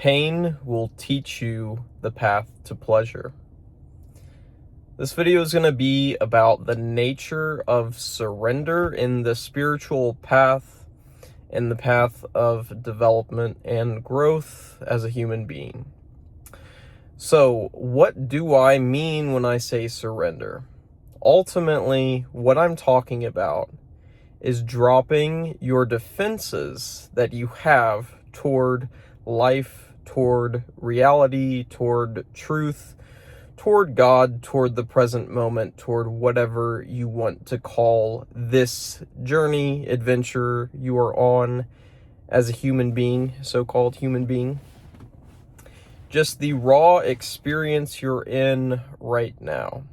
Pain will teach you the path to pleasure. This video is going to be about the nature of surrender in the spiritual path, in the path of development and growth as a human being. So, what do I mean when I say surrender? Ultimately, what I'm talking about is dropping your defenses that you have toward life, toward reality, toward truth, toward God, toward the present moment, toward whatever you want to call this journey, adventure you are on as a human being, so-called human being. Just the raw experience you're in right now.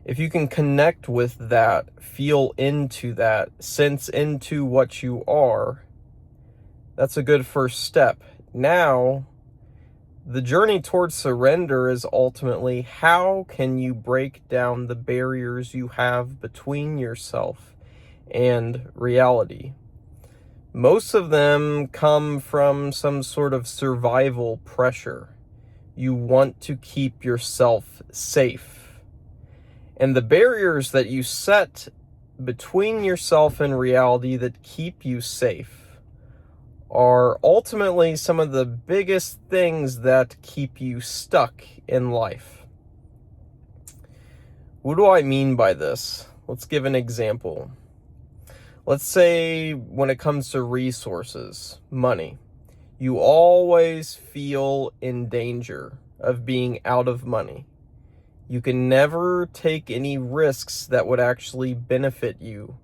If you can connect with that, feel into that, sense into what you are, that's a good first step. Now, the journey towards surrender is ultimately how can you break down the barriers you have between yourself and reality. Most of them come from some sort of survival pressure. You want to keep yourself safe. And the barriers that you set between yourself and reality that keep you safe are ultimately some of the biggest things that keep you stuck in life. What do I mean by this? Let's give an example. Let's say when it comes to resources, money, you always feel in danger of being out of money. You can never take any risks that would actually benefit you,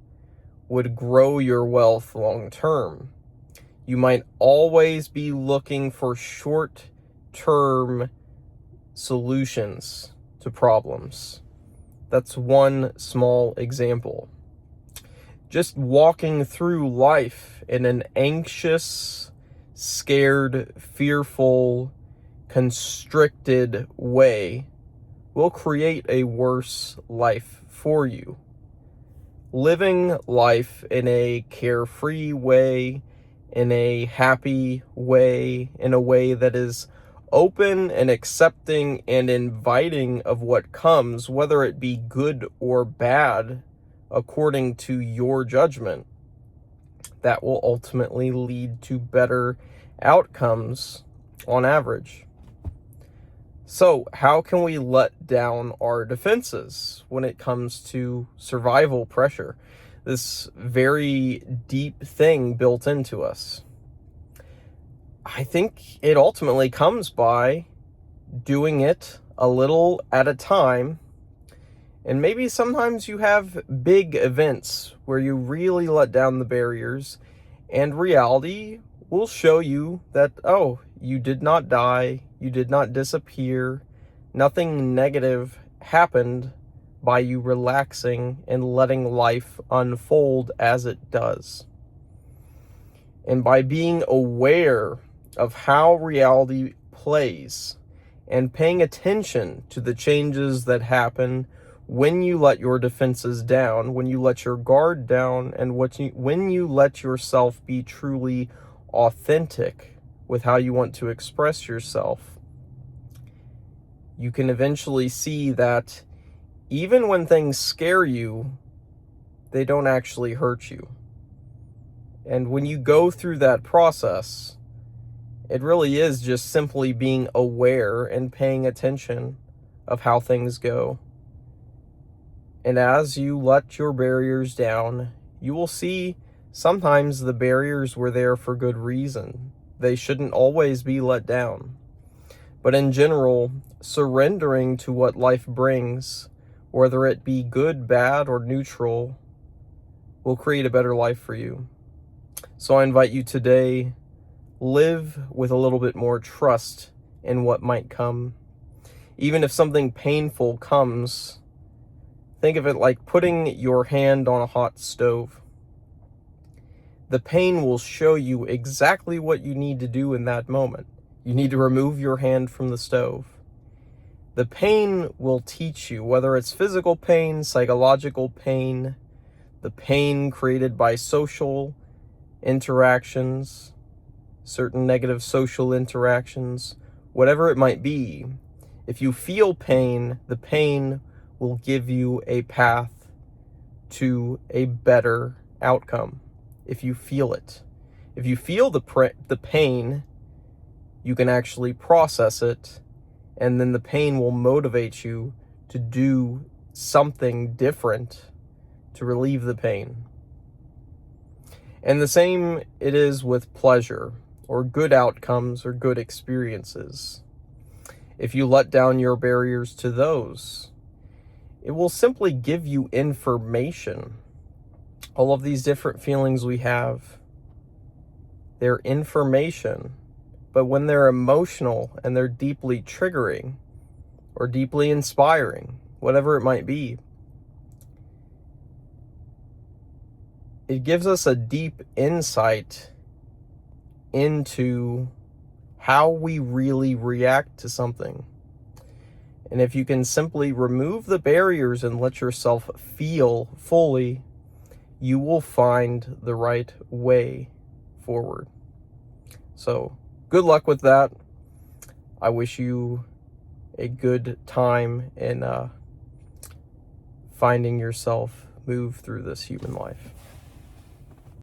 would grow your wealth long term. You might always be looking for short-term solutions to problems. That's one small example. Just walking through life in an anxious, scared, fearful, constricted way will create a worse life for you. Living life in a carefree way, in a happy way, in a way that is open and accepting and inviting of what comes, whether it be good or bad, according to your judgment, that will ultimately lead to better outcomes on average. So, how can we let down our defenses when it comes to survival pressure? This very deep thing built into us. I think it ultimately comes by doing it a little at a time. And maybe sometimes you have big events where you really let down the barriers, and reality will show you that, oh, you did not die, you did not disappear, nothing negative happened by you relaxing and letting life unfold as it does. And by being aware of how reality plays and paying attention to the changes that happen when you let your defenses down, when you let your guard down, and when you let yourself be truly authentic with how you want to express yourself, you can eventually see that even when things scare you, they don't actually hurt you. And when you go through that process, it really is just simply being aware and paying attention of how things go. And as you let your barriers down, you will see sometimes the barriers were there for good reason. They shouldn't always be let down. But in general, surrendering to what life brings, whether it be good, bad, or neutral, will create a better life for you. So I invite you today, live with a little bit more trust in what might come. Even if something painful comes, think of it like putting your hand on a hot stove. The pain will show you exactly what you need to do in that moment. You need to remove your hand from the stove. The pain will teach you, whether it's physical pain, psychological pain, the pain created by social interactions, certain negative social interactions, whatever it might be. If you feel pain, the pain will give you a path to a better outcome. If you feel it. If you feel the pain, you can actually process it, and then the pain will motivate you to do something different to relieve the pain. And the same it is with pleasure, or good outcomes, or good experiences. If you let down your barriers to those, it will simply give you information. All of these different feelings we have, they're information, but when they're emotional and they're deeply triggering or deeply inspiring, whatever it might be, it gives us a deep insight into how we really react to something. And if you can simply remove the barriers and let yourself feel fully, you will find the right way forward. So, good luck with that. I wish you a good time in finding yourself move through this human life.